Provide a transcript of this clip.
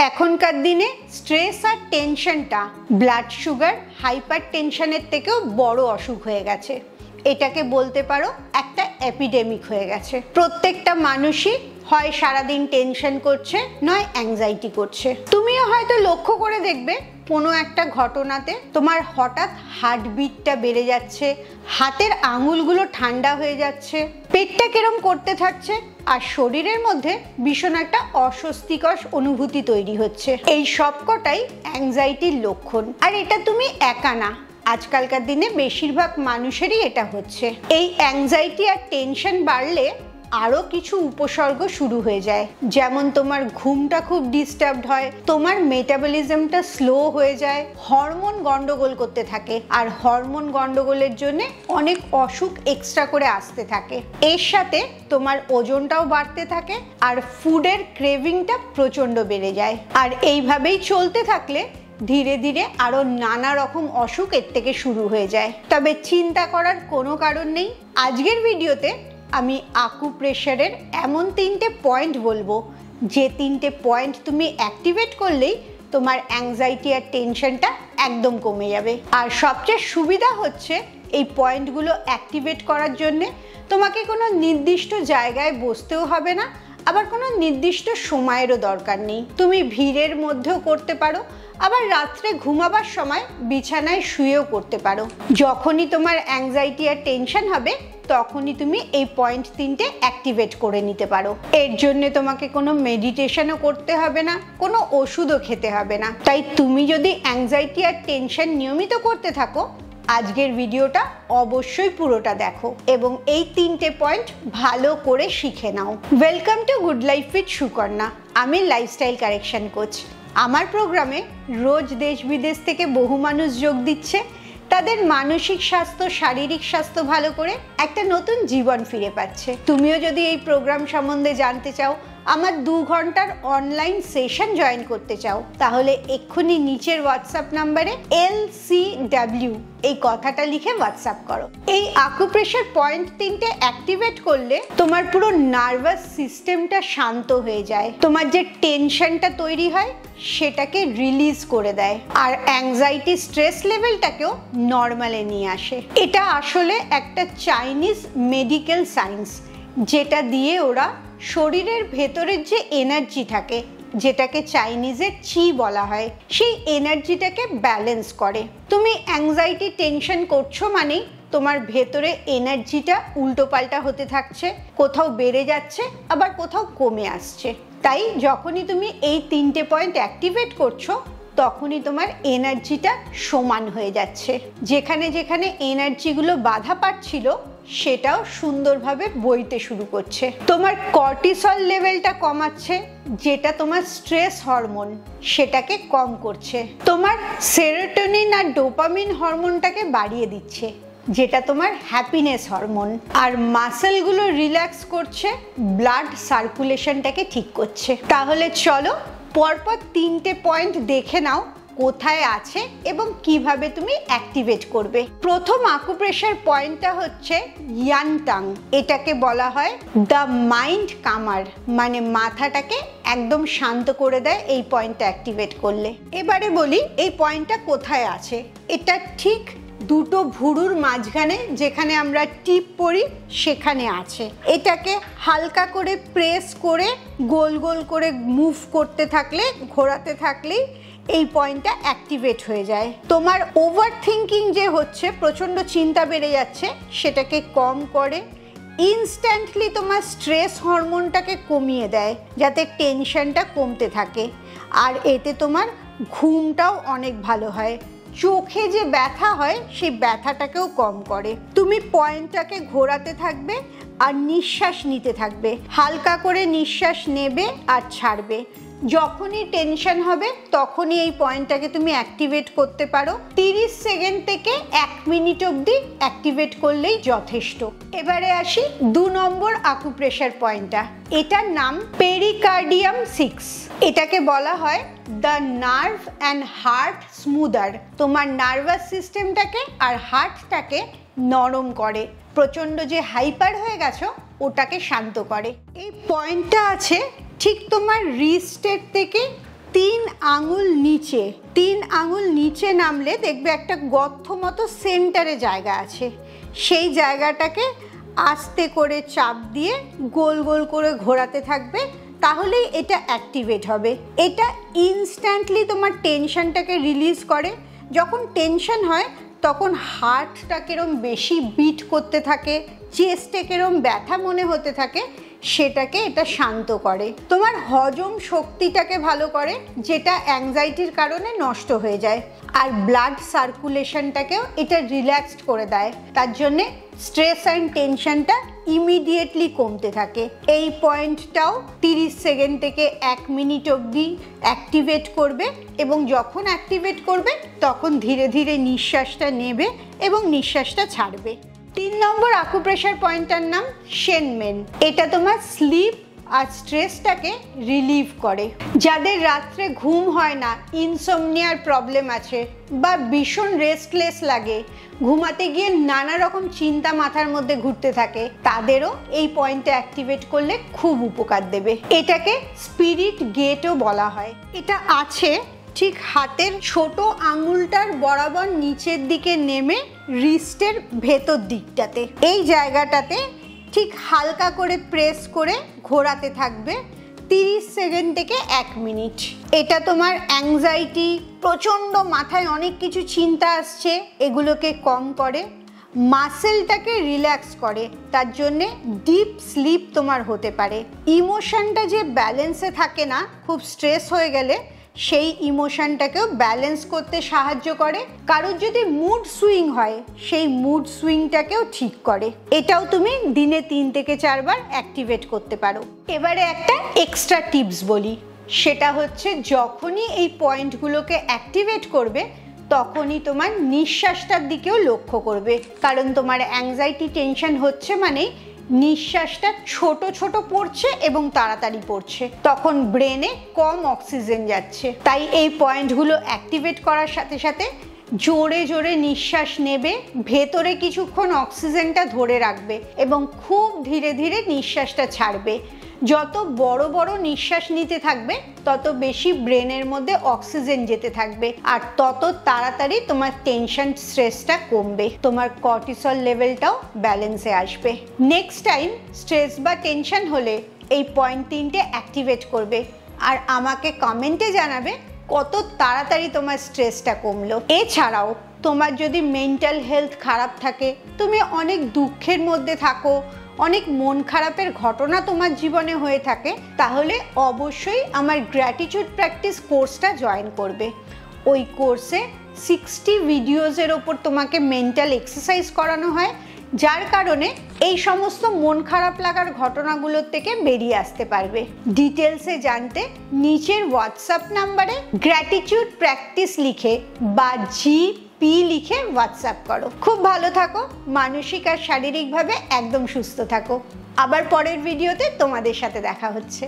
এখনকার দিনে স্ট্রেস আর টেনশনটা ব্লাড সুগার হাইপার টেনশনের থেকেও বড় অসুখ হয়ে গেছে। এটাকে বলতে পারো একটা এপিডেমিক হয়ে গেছে। প্রত্যেকটা মানুষই হয় সারাদিন টেনশন করছে, নয় অ্যাংজাইটি করছে। তুমিও হয়তো লক্ষ্য করে দেখবে কোনো একটা ঘটনাতে তোমার হঠাৎ হার্টবিটটা বেড়ে যাচ্ছে, হাতের আঙুলগুলো ঠান্ডা হয়ে যাচ্ছে, পেটটা কেরম করতে থাকছে, আর শরীরের মধ্যে ভীষণ একটা অস্বস্তিকর অনুভূতি তৈরি হচ্ছে। এই সবকটাই অ্যাংজাইটির লক্ষণ। আর এটা তুমি একা না, আজকালকার দিনে বেশিরভাগ মানুষেরই এটা হচ্ছে। এই অ্যাংজাইটি আর টেনশন বাড়লে আরো কিছু উপসর্গ শুরু হয়ে যায়, যেমন তোমার ঘুমটা খুব ডিস্টার্বড হয়, তোমার মেটাবলিজমটা স্লো হয়ে যায়, হরমোন গন্ডগোল করতে থাকে, আর হরমোন গন্ডগোলের জন্য অনেক অসুখ এক্সট্রা করে আসতে থাকে। এর সাথে তোমার ওজনটাও বাড়তে থাকে, আর ফুডের ক্রেভিংটা প্রচন্ড বেড়ে যায়। আর এইভাবেই চলতে থাকলে ধীরে ধীরে আরো নানা রকম অসুখ এর থেকে শুরু হয়ে যায়। তবে চিন্তা করার কোনো কারণ নেই। আজকের ভিডিওতে আমি আকুপ্রেশারের এমন 3টে পয়েন্ট বলবো, যে 3টে পয়েন্ট তুমি অ্যাক্টিভেট করলেই তোমার অ্যাংজাইটি আর টেনশনটা একদম কমে যাবে। আর সবচেয়ে সুবিধা হচ্ছে এই পয়েন্টগুলো অ্যাক্টিভেট করার জন্যে তোমাকে কোনো নির্দিষ্ট জায়গায় বসতেও হবে না, আবার কোনো নির্দিষ্ট সময়েরও দরকার নেই। তুমি ভিড়ের মধ্যেও করতে পারো, আবার রাত্রে ঘুমাবার সময় বিছানায় শুয়েও করতে পারো। যখনই তোমার অ্যাংজাইটি আর টেনশন হবে তখনই তুমি এই পয়েন্ট 3টে অ্যাক্টিভেট করে নিতে পারো। এর জন্য তোমাকে কোনো মেডিটেশনও করতে হবে না, কোনো ওষুধও খেতে হবে না। তাই তুমি যদি অ্যাংজাইটি আর টেনশন নিয়মিত করতে থাকো, আজকের ভিডিওটা অবশ্যই পুরোটা দেখো এবং এই 3টে পয়েন্ট ভালো করে শিখে নাও। Welcome to good life with Sukanya. আমি লাইফস্টাইল কারেকশন কোচ। আমার প্রোগ্রামে রোজ দেশ বিদেশ থেকে বহু মানুষ যোগ দিচ্ছে তাদের মানসিক স্বাস্থ্য, শারীরিক স্বাস্থ্য ভালো করে একটা নতুন জীবন ফিরে পাচ্ছে। তুমিও যদি এই প্রোগ্রাম সম্বন্ধে জানতে চাও, আমার 2 ঘন্টার অনলাইন সেশন জয়েন করতে চাও, তাহলে এক্ষুনি নিচের হোয়াটসঅ্যাপ নাম্বারে LCW এই কথাটা লিখে হোয়াটসঅ্যাপ করো। এই আকুপ্রেশার পয়েন্ট 3টে অ্যাক্টিভেট করলে তোমার পুরো নার্ভাস সিস্টেমটা শান্ত হয়ে যায়, তোমার যে টেনশনটা তৈরি হয় সেটাকে রিলিজ করে দেয়, আর অ্যাংজাইটি স্ট্রেস লেভেলটাকেও নর্মালে নিয়ে আসে। এটা আসলে একটা চাইনিজ মেডিকেল সায়েন্স, যেটা দিয়ে ওরা শরীরের ভেতরের যে এনার্জি থাকে, যেটাকে চাইনিজে চি বলা হয়, সেই এনার্জিটাকে ব্যালেন্স করে। তুমি অ্যাংজাইটি টেনশন করছো মানেই তোমার ভেতরে এনার্জিটা উল্টোপাল্টা হতে থাকছে, কোথাও বেড়ে যাচ্ছে আবার কোথাও কমে আসছে। তাই যখনই তুমি এই 3টে পয়েন্ট অ্যাক্টিভেট করছো তখনই তোমার এনার্জিটা সমান হয়ে যাচ্ছে। যেখানে যেখানে এনার্জিগুলো বাধা পাচ্ছিল সেটাও সুন্দরভাবে বইতে শুরু করছে। তোমার কর্টিসল লেভেলটা কমাচ্ছে, যেটা তোমার স্ট্রেস হরমোন, সেটাকে কম করছে। তোমার সেরোটোনিন আর ডোপামিন হরমোনটাকে বাড়িয়ে দিচ্ছে, যেটা তোমার হ্যাপিনেস হরমোন। আর মাসেলগুলো রিল্যাক্স করছে, ব্লাড সার্কুলেশনটাকে ঠিক করছে। তাহলে চলো পরপর 3টে পয়েন্ট দেখে নাও কোথায় আছে এবং কিভাবে তুমি অ্যাক্টিভেট করবে। প্রথম আকুপ্রেশার পয়েন্টটা হচ্ছে ইয়ানটাং। এটাকে বলা হয় দ্য মাইন্ড কামার, মানে মাথাটাকে একদম শান্ত করে দেয় এই পয়েন্টটা অ্যাক্টিভেট করলে। এবারে বলি এই পয়েন্টটা কোথায় আছে। এটা ঠিক দুটো ভুরুর মাঝখানে, যেখানে আমরা টিপ পরি সেখানে আছে। এটাকে হালকা করে প্রেস করে গোল গোল করে মুভ করতে থাকলে, ঘোরাতে থাকলেই এই পয়েন্টটা অ্যাক্টিভেট হয়ে যায়। তোমার ওভার থিঙ্কিং যে হচ্ছে, প্রচণ্ড চিন্তা বেড়ে যাচ্ছে, সেটাকে কম করে। ইনস্ট্যান্টলি তোমার স্ট্রেস হরমোনটাকে কমিয়ে দেয়, যাতে টেনশনটা কমতে থাকে। আর এতে তোমার ঘুমটাও অনেক ভালো হয়। চোখে যে ব্যথা হয় সেই ব্যথাটাকেও কম করে। তুমি পয়েন্টটাকে ঘোরাতে থাকবে আর নিঃশ্বাস নিতে থাকবে, হালকা করে নিঃশ্বাস নেবে আর ছাড়বে। যখনই টেনশন হবে তখনই এই পয়েন্টটাকে তুমি অ্যাক্টিভেট করতে পারো। 30 সেকেন্ড থেকে 1 মিনিট অবধি অ্যাক্টিভেট করলেই যথেষ্ট। এবারে আসি 2 নম্বর আকুপ্রেশার পয়েন্টটা। এটার নাম পেরিকার্ডিয়াম 6। এটাকে বলা হয় the nerve and heart smoother. তোমার নার্ভাস সিস্টেমটাকে আর হার্টটাকে নরম করে, প্রচণ্ড যে হাইপার হয়ে গেছো ওটাকে শান্ত করে। এই পয়েন্টটা আছে ঠিক তোমার রিস্টের থেকে 3 আঙুল নিচে নামলে দেখবে একটা গর্ত মতো সেন্টারে জায়গা আছে, সেই জায়গাটাকে আস্তে করে চাপ দিয়ে গোল গোল করে ঘোরাতে থাকবে, তাহলেই এটা অ্যাক্টিভেট হবে। এটা ইনস্ট্যান্টলি তোমার টেনশনটাকে রিলিজ করে। যখন টেনশন হয় তখন হার্টটা কিরম বেশি বিট করতে থাকে, চেস্টে কিরম ব্যথা মনে হতে থাকে, সেটাকে এটা শান্ত করে। তোমার হজম শক্তিটাকে ভালো করে, যেটা অ্যাংজাইটির কারণে নষ্ট হয়ে যায়। আর ব্লাড সার্কুলেশনটাকেও এটা রিল্যাক্সড করে দেয়, তার জন্যে স্ট্রেস অ্যান্ড টেনশনটা ইমিডিয়েটলি কমতে থাকে। এই পয়েন্টটাও 30 সেকেন্ড থেকে 1 মিনিট অবধি অ্যাক্টিভেট করবে, এবং যখন অ্যাক্টিভেট করবে তখন ধীরে ধীরে নিঃশ্বাসটা নেবে এবং নিঃশ্বাসটা ছাড়বে। 3 নম্বর আকুপ্রেশার পয়েন্টটার নাম শেনমেন। এটা তোমার স্লিপ আর স্ট্রেসটাকে রিলিভ করে। যাদের রাত্রে ঘুম হয় না, ইনসোমনিয়ার প্রবলেম আছে, বা ভীষণ রেস্টলেস লাগে, ঘুমাতে গিয়ে নানা রকম চিন্তা মাথার মধ্যে ঘুরতে থাকে, তাদেরও এই পয়েন্টটা অ্যাক্টিভেট করলে খুব উপকার দেবে। এটাকে স্পিরিট গেটও বলা হয়। এটা আছে ঠিক হাতের ছোট আঙুলটার বরাবর নিচের দিকে নেমে রিস্টের ভেতর দিকটাতে। এই জায়গাটাতে ঠিক হালকা করে প্রেস করে ঘোরাতে থাকবে 30 সেকেন্ড থেকে 1 মিনিট। এটা তোমার অ্যাংজাইটি, প্রচণ্ড মাথায় অনেক কিছু চিন্তা আসছে, এগুলোকে কম করে, মাসেলটাকে রিল্যাক্স করে, তার জন্যে ডিপ স্লিপ তোমার হতে পারে। ইমোশনটা যে ব্যালেন্সে থাকে না, খুব স্ট্রেস হয়ে গেলে সেই ইমোশনটাকেও ব্যালেন্স করতে সাহায্য করে। কারোর যদি মুড সুইং হয়, সেই মুড সুইংটাকেও ঠিক করে। এটাও তুমি দিনে 3 থেকে 4 বার অ্যাক্টিভেট করতে পারো। এবারে একটা এক্সট্রা টিপস বলি, সেটা হচ্ছে যখনই এই পয়েন্টগুলোকে অ্যাক্টিভেট করবে তখনই তোমার নিঃশ্বাসটার দিকেও লক্ষ্য করবে, কারণ তোমার অ্যাংজাইটি টেনশন হচ্ছে মানে নিঃশ্বাসটা ছোট ছোট পড়ছে এবং তাড়াতাড়ি পড়ছে, তখন ব্রেনে কম অক্সিজেন যাচ্ছে। তাই এই পয়েন্টগুলো অ্যাক্টিভেট করার সাথে সাথে জোরে জোরে নিঃশ্বাস নেবে, ভেতরে কিছুক্ষণ অক্সিজেনটা ধরে রাখবে এবং খুব ধীরে ধীরে নিঃশ্বাসটা ছাড়বে। যত বড় বড় নিঃশ্বাস নিতে থাকবে তত বেশি ব্রেনের মধ্যে অক্সিজেন যেতে থাকবে, আর তত তাড়াতাড়ি তোমার টেনশন স্ট্রেসটা কমবে, তোমার কর্টিসল লেভেলটাও ব্যালেন্সে আসবে। নেক্সট টাইম স্ট্রেস বা টেনশন হলে এই পয়েন্ট 3টে অ্যাক্টিভেট করবে, আর আমাকে কমেন্টে জানাবে কত তাড়াতাড়ি তোমার স্ট্রেসটা কমলো। এছাড়াও তোমার যদি মেন্টাল হেলথ খারাপ থাকে, তুমি অনেক দুঃখের মধ্যে থাকো, অনেক মন খারাপের ঘটনা তোমার জীবনে হয়ে থাকে, তাহলে অবশ্যই আমার গ্র্যাটিটিউড প্র্যাকটিস কোর্সটা জয়েন করবে। ওই কোর্সে 60 ভিডিওসের ওপর তোমাকে মেন্টাল এক্সারসাইজ করানো হয়, যার কারণে এই সমস্ত মন খারাপ লাগার ঘটনাগুলোর থেকে বেরিয়ে আসতে পারবে। ডিটেলসে জানতে নিচের হোয়াটসঅ্যাপ নাম্বারে গ্র্যাটিটিউড প্র্যাকটিস লিখে বা GP লিখে হোয়াটসঅ্যাপ করো। খুব ভালো থাকো, মানসিক আর শারীরিকভাবে একদম সুস্থ থাকো। আবার পরের ভিডিওতে তোমাদের সাথে দেখা হচ্ছে।